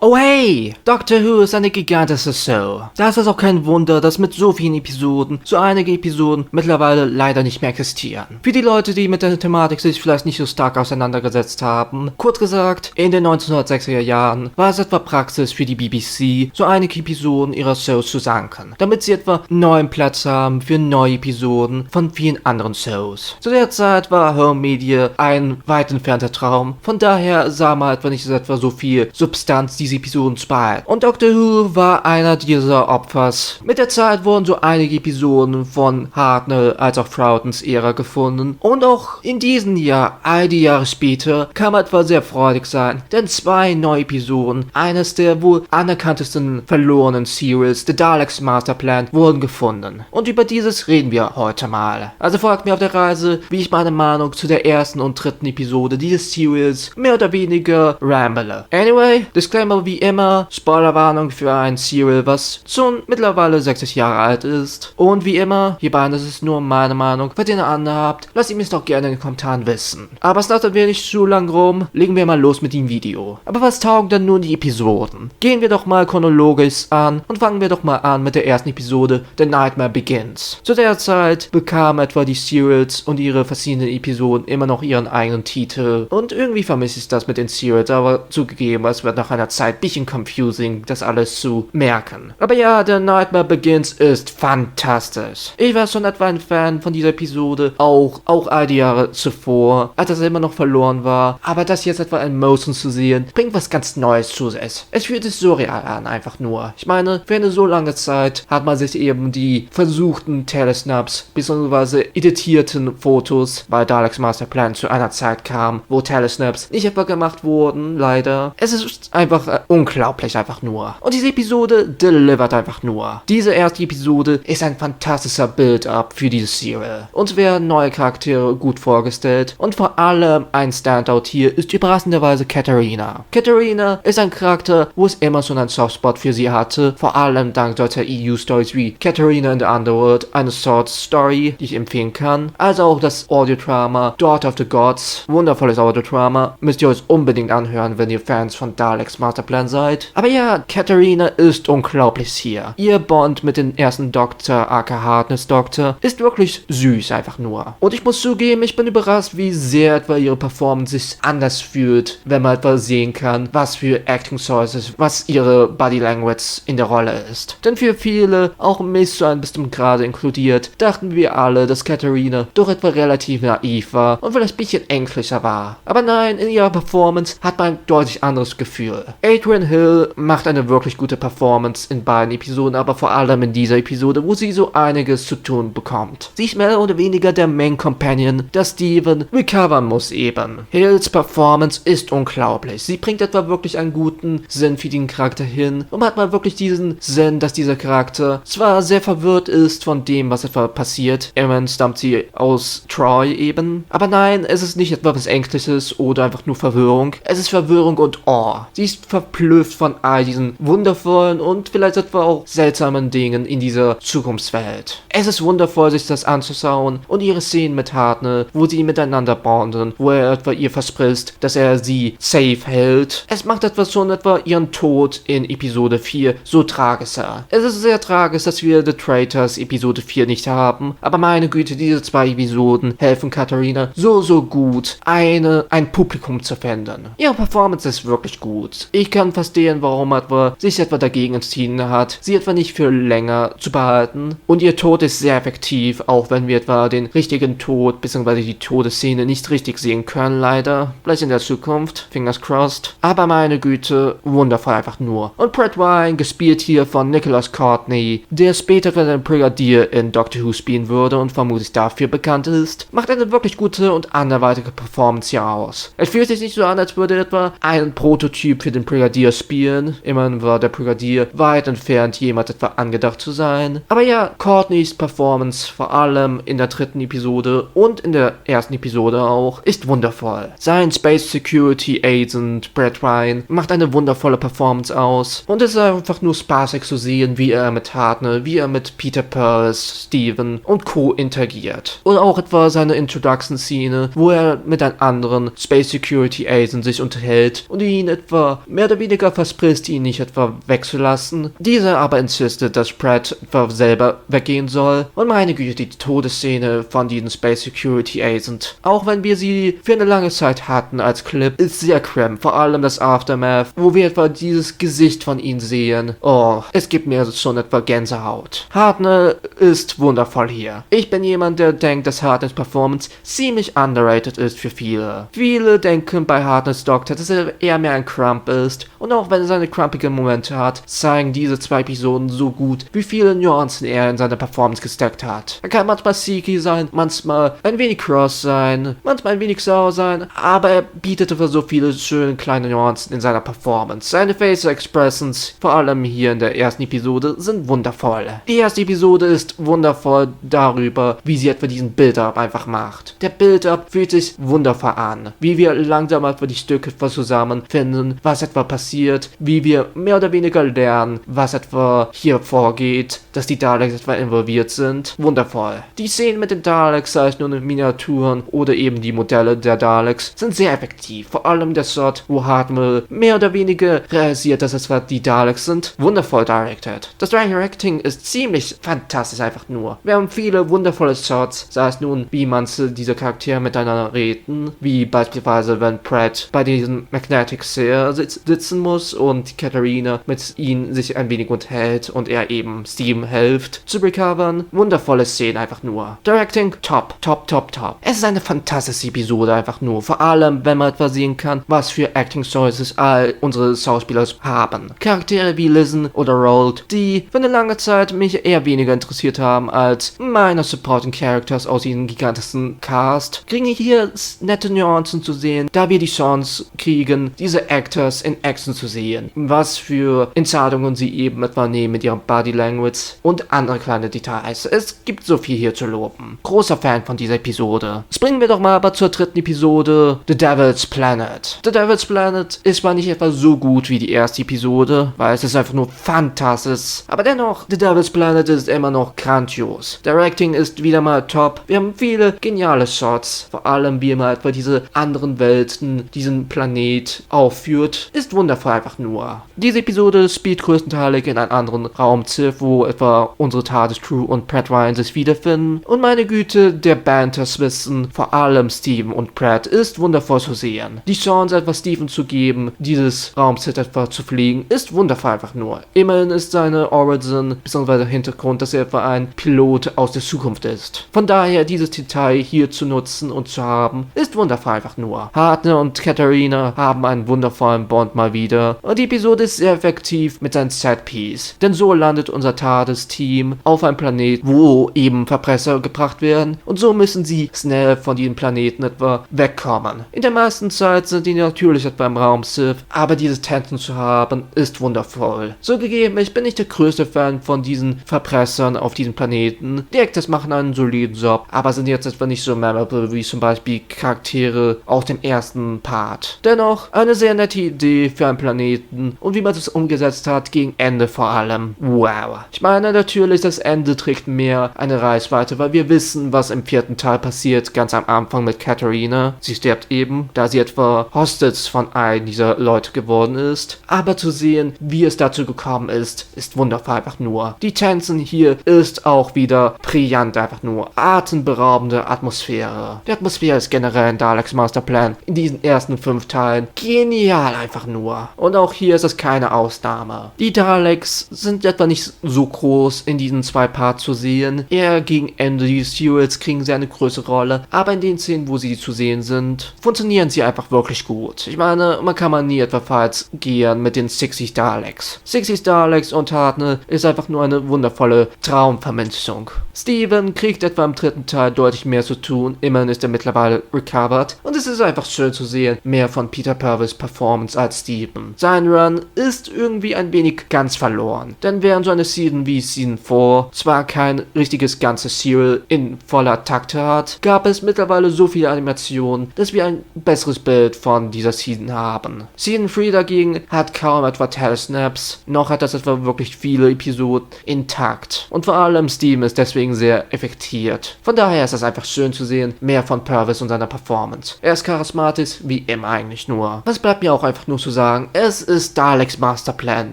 Oh hey, Doctor Who ist eine gigantische Show. Da ist es auch kein Wunder, dass mit so vielen Episoden so einige Episoden mittlerweile leider nicht mehr existieren. Für die Leute, die mit der Thematik sich vielleicht nicht so stark auseinandergesetzt haben, kurz gesagt, in den 1960er Jahren war es etwa Praxis für die BBC, so einige Episoden ihrer Shows zu sanken, damit sie etwa neuen Platz haben für neue Episoden von vielen anderen Shows. Zu der Zeit war Home Media ein weit entfernter Traum, von daher sah man etwa nicht etwa so viel Substanz diese Episoden zu behalten. Und Doctor Who war einer dieser Opfers. Mit der Zeit wurden so einige Episoden von Hartnell als auch Froughtons Ära gefunden. Und auch in diesem Jahr, all die Jahre später, kann man etwa sehr freudig sein, denn 2 neue Episoden, eines der wohl anerkanntesten verlorenen Serials, The Daleks Masterplan, wurden gefunden. Und über dieses reden wir heute mal. Also folgt mir auf der Reise, wie ich meine Meinung zu der ersten und dritten Episode dieses Serials mehr oder weniger rambele. Anyway, Disclaimer wie immer, Spoilerwarnung für ein Serial, was schon mittlerweile 60 Jahre alt ist. Und wie immer, hierbei ist es nur meine Meinung. Falls ihr eine andere habt, lasst ihr mir es doch gerne in den Kommentaren wissen. Aber es dauert wir nicht zu lang rum, legen wir mal los mit dem Video. Aber was taugen denn nun die Episoden? Gehen wir doch mal chronologisch an und fangen wir doch mal an mit der ersten Episode, The Nightmare Begins. Zu der Zeit bekamen etwa die Serials und ihre verschiedenen Episoden immer noch ihren eigenen Titel. Und irgendwie vermisse ich das mit den Serials, aber zugegeben, es wird nach einer Zeit ein bisschen confusing, das alles zu merken. Aber ja, The Nightmare Begins ist fantastisch. Ich war schon etwa ein Fan von dieser Episode, auch all die Jahre zuvor, als das immer noch verloren war. Aber das jetzt etwa in Motion zu sehen, bringt was ganz Neues zu sich. Es fühlt sich so real an, einfach nur. Ich meine, für eine so lange Zeit hat man sich eben die versuchten Telesnaps bzw. editierten Fotos, weil Daleks Masterplan zu einer Zeit kam, wo Telesnaps nicht etwa gemacht wurden, leider. Es ist einfach unglaublich, einfach nur. Und diese Episode delivert einfach nur. Diese erste Episode ist ein fantastischer Build-up für dieses Serial. Uns werden neue Charaktere gut vorgestellt und vor allem ein Standout hier ist überraschenderweise Katharina. Katharina ist ein Charakter, wo es immer schon einen Softspot für sie hatte, vor allem dank solcher EU-Stories wie Katharina in the Underworld, eine Sword-Story, die ich empfehlen kann, also auch das Audiodrama Daughter of the Gods, wundervolles Audiodrama, müsst ihr euch unbedingt anhören, wenn ihr Fans von Daleks Masterplan seid. Aber ja, Katharina ist unglaublich hier. Ihr Bond mit dem ersten Doktor, aka Hartness Doktor, ist wirklich süß, einfach nur. Und ich muss zugeben, ich bin überrascht, wie sehr etwa ihre Performance sich anders fühlt, wenn man etwa sehen kann, was für Acting Choices, was ihre Body Language in der Rolle ist. Denn für viele, auch mich zu einem bestimmten Grade inkludiert, dachten wir alle, dass Katharina doch etwa relativ naiv war und vielleicht ein bisschen ängstlicher war. Aber nein, in ihrer Performance hat man ein deutlich anderes Gefühl. Adrian Hill macht eine wirklich gute Performance in beiden Episoden, aber vor allem in dieser Episode, wo sie so einiges zu tun bekommt. Sie ist mehr oder weniger der Main Companion, der Steven recovern muss eben. Hills Performance ist unglaublich. Sie bringt etwa wirklich einen guten Sinn für den Charakter hin und hat mal wirklich diesen Sinn, dass dieser Charakter zwar sehr verwirrt ist von dem, was etwa passiert. Immerhin stammt sie aus Troy eben. Aber nein, es ist nicht etwas Ängstliches oder einfach nur Verwirrung. Es ist Verwirrung und Awe. Sie ist verblüfft von all diesen wundervollen und vielleicht etwa auch seltsamen Dingen in dieser Zukunftswelt. Es ist wundervoll, sich das anzuschauen und ihre Szenen mit Hartnell, wo sie miteinander bonden, wo er etwa ihr verspricht, dass er sie safe hält. Es macht etwas schon etwa ihren Tod in Episode 4 so tragischer. Es ist sehr tragisch, dass wir The Traitors Episode 4 nicht haben, aber meine Güte, diese 2 Episoden helfen Katharina so gut, ein Publikum zu finden. Ihre Performance ist wirklich gut. Ich kann verstehen, warum etwa sich etwa dagegen entschieden hat, sie etwa nicht für länger zu behalten. Und ihr Tod ist sehr effektiv, auch wenn wir etwa den richtigen Tod bzw. die Todesszene nicht richtig sehen können, leider. Vielleicht in der Zukunft, fingers crossed. Aber meine Güte, wundervoll einfach nur. Und Brett Ryan, gespielt hier von Nicholas Courtney, der später den Brigadier in Doctor Who spielen würde und vermutlich dafür bekannt ist, macht eine wirklich gute und anderweitige Performance hier aus. Es fühlt sich nicht so an, als würde etwa ein Prototyp für den Brigadier spielen. Immerhin war der Brigadier weit entfernt, jemand etwa angedacht zu sein. Aber ja, Courtneys Performance, vor allem in der dritten Episode und in der ersten Episode auch, ist wundervoll. Sein Space Security Agent, Brett Ryan, macht eine wundervolle Performance aus. Und es ist einfach nur spaßig zu sehen, wie er mit Hartnell, wie er mit Peter Pearls, Steven und Co. interagiert. Und auch etwa seine Introduction-Szene, wo er mit einem anderen Space Security Agent sich unterhält und ihn etwa mehr oder weniger verspricht, ihn nicht etwa wegzulassen. Dieser aber insistet, dass Pratt etwa selber weggehen soll. Und meine Güte, die Todesszene von diesem Space Security Agent, auch wenn wir sie für eine lange Zeit hatten als Clip, ist sehr cramp. Vor allem das Aftermath, wo wir etwa dieses Gesicht von ihm sehen. Oh, es gibt mir schon etwa Gänsehaut. Hartnell ist wundervoll hier. Ich bin jemand, der denkt, dass Hartnells Performance ziemlich underrated ist für viele. Viele denken bei Hartnells Doktor, dass er eher mehr ein Crump ist. Und auch wenn er seine crumpigen Momente hat, zeigen diese 2 Episoden so gut, wie viele Nuancen er in seine Performance gesteckt hat. Er kann manchmal seeky sein, manchmal ein wenig cross sein, manchmal ein wenig sauer sein, aber er bietet für so viele schöne kleine Nuancen in seiner Performance. Seine Face Expressions, vor allem hier in der ersten Episode, sind wundervoll. Die erste Episode ist wundervoll darüber, wie sie etwa diesen Build-Up einfach macht. Der Build-Up fühlt sich wundervoll an, wie wir langsam etwa die Stücke etwa zusammenfinden, was etwa passiert, wie wir mehr oder weniger lernen, was etwa hier vorgeht, dass die Daleks etwa involviert sind. Wundervoll. Die Szenen mit den Daleks, sei es nun in Miniaturen oder eben die Modelle der Daleks, sind sehr effektiv. Vor allem der Shot, wo Hartnell mehr oder weniger realisiert, dass es etwa die Daleks sind, wundervoll directed. Das Directing ist ziemlich fantastisch einfach nur. Wir haben viele wundervolle Shots, sei es nun, wie manche dieser Charaktere miteinander reden, wie beispielsweise, wenn Pratt bei diesem Magnetic Sphere sitzen muss und Katharina mit ihm sich ein wenig unterhält und er eben Steven hilft zu recovern. Wundervolle Szene einfach nur. Directing, top, top, top, top. Es ist eine fantastische Episode einfach nur. Vor allem, wenn man etwas sehen kann, was für Acting Choices all unsere Schauspieler haben. Charaktere wie Listen oder Rold, die für eine lange Zeit mich eher weniger interessiert haben als meine Supporting Characters aus diesem gigantischen Cast, kriegen hier nette Nuancen zu sehen, da wir die Chance kriegen, diese Actors in Action zu sehen. Was für Entscheidungen sie eben etwa nehmen mit ihrer Body Language und andere kleine Details. Es gibt so viel hier zu loben. Großer Fan von dieser Episode. Springen wir doch mal aber zur 3. Episode, The Devil's Planet. The Devil's Planet ist zwar nicht etwa so gut wie die erste Episode, weil es ist einfach nur fantastisch, aber dennoch, The Devil's Planet ist immer noch grandios. Directing ist wieder mal top. Wir haben viele geniale Shots, vor allem wie man etwa diese anderen Welten, diesen Planet aufführt, ist wundervoll einfach nur. Diese Episode spielt größtenteils in einem anderen Raumschiff, wo etwa unsere TARDIS-Crew und Pratt Ryan sich wiederfinden. Und meine Güte, der Banter zwischen vor allem Steven und Pratt ist wundervoll zu sehen. Die Chance, etwas Steven zu geben, dieses Raumschiff etwa zu fliegen, ist wundervoll einfach nur. Immerhin ist seine Origin bzw. Hintergrund, dass er etwa ein Pilot aus der Zukunft ist. Von daher, dieses Detail hier zu nutzen und zu haben, ist wundervoll einfach nur. Hartnell und Katharina haben einen wundervollen Bond mal wieder. Und die Episode ist sehr effektiv mit seinem Setpiece. Denn so landet unser TARDIS-Team auf einem Planet, wo eben Verpresser gebracht werden. Und so müssen sie schnell von diesem Planeten etwa wegkommen. In der meisten Zeit sind die natürlich etwa im Raumschiff, aber diese Tension zu haben, ist wundervoll. So gegeben, ich bin nicht der größte Fan von diesen Verpressern auf diesem Planeten. Die Actors machen einen soliden Job, aber sind jetzt etwa nicht so memorable wie zum Beispiel Charaktere aus dem ersten Part. Dennoch eine sehr nette Idee für einen Planeten und wie man das umgesetzt hat, gegen Ende vor allem. Wow. Ich meine natürlich, das Ende trägt mehr eine Reichweite, weil wir wissen, was im 4. Teil passiert, ganz am Anfang mit Katharina. Sie stirbt eben, da sie etwa Hostage von einem dieser Leute geworden ist. Aber zu sehen, wie es dazu gekommen ist wundervoll einfach nur. Die Tension hier ist auch wieder brillant einfach nur. Atemberaubende Atmosphäre. Die Atmosphäre ist generell in Daleks Masterplan in diesen ersten 5 Teilen genial einfach nur. Und auch hier ist es keine Ausnahme. Die Daleks sind etwa nicht so groß in diesen 2 Parts zu sehen. Eher gegen Ende die Serials kriegen sie eine größere Rolle, aber in den Szenen, wo sie zu sehen sind, funktionieren sie einfach wirklich gut. Ich meine, man kann nie etwa falsch gehen mit den 60 Daleks. 60 Daleks und Hartnell ist einfach nur eine wundervolle Traumvermenschung. Steven kriegt etwa im 3. Teil deutlich mehr zu tun, immerhin ist er mittlerweile recovered und es ist einfach schön zu sehen, mehr von Peter Purves Performance als Steven. Sein Run ist irgendwie ein wenig ganz verloren, denn während so eine Season wie wie Season 4 zwar kein richtiges ganzes Serial in voller Takte hat, gab es mittlerweile so viele Animationen, dass wir ein besseres Bild von dieser Season haben. Season 3 dagegen hat kaum etwa Telesnaps, noch hat das etwa wirklich viele Episoden intakt. Und vor allem Steam ist deswegen sehr effektiert. Von daher ist es einfach schön zu sehen, mehr von Purvis und seiner Performance. Er ist charismatisch, wie immer eigentlich nur. Was bleibt mir auch einfach nur zu sagen, es ist Daleks Masterplan.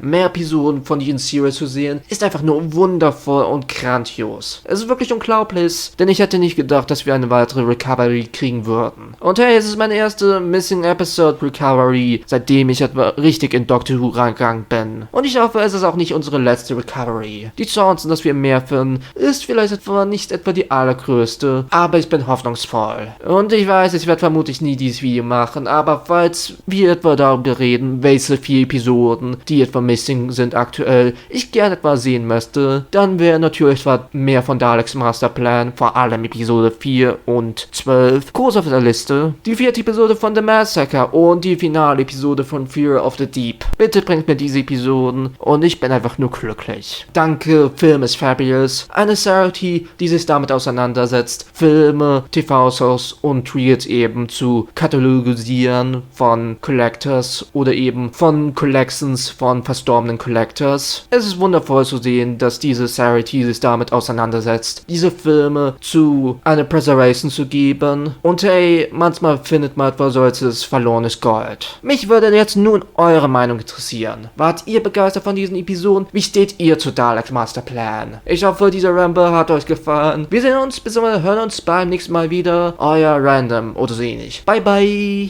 Mehr Episoden von diesem Serial zu sehen, ist einfach nur wundervoll und grandios. Es ist wirklich unglaublich, denn ich hätte nicht gedacht, dass wir eine weitere Recovery kriegen würden. Und hey, es ist meine erste Missing Episode Recovery, seitdem ich etwa richtig in Doctor Who reingegangen bin. Und ich hoffe, es ist auch nicht unsere letzte Recovery. Die Chancen, dass wir mehr finden, ist vielleicht nicht etwa die allergrößte, aber ich bin hoffnungsvoll. Und ich weiß, ich werde vermutlich nie dieses Video machen, aber falls wir etwa darüber reden, welche 4 Episoden, die etwa missing sind aktuell, ich gerne etwa sehen möchte, dann wäre natürlich etwa mehr von Daleks Masterplan, vor allem Episode 4 und 12, groß auf der Liste. Die 4. Episode von The Massacre und die finale Episode von Fear of the Deep. Bitte bringt mir diese Episoden und ich bin einfach nur glücklich. Danke, Film is Fabulous. Eine Charity, die sich damit auseinandersetzt, Filme, TV-Shows und Reels eben zu katalogisieren von Collectors oder eben von Collections von verstorbenen Collectors. Es ist wundervoll zu sehen, dass diese Charity sich damit auseinandersetzt, diese Filme zu einer Preservation zu geben. Und hey, manchmal findet man etwa solches verlorenes Gold. Mich würde jetzt nun eure Meinung interessieren. Wart ihr begeistert von diesen Episoden? Wie steht ihr zu Daleks Masterplan? Ich hoffe, dieser Ramble hat euch gefallen. Wir sehen uns bzw. hören uns beim nächsten Mal wieder. Euer Random oder so ähnlich. Bye bye!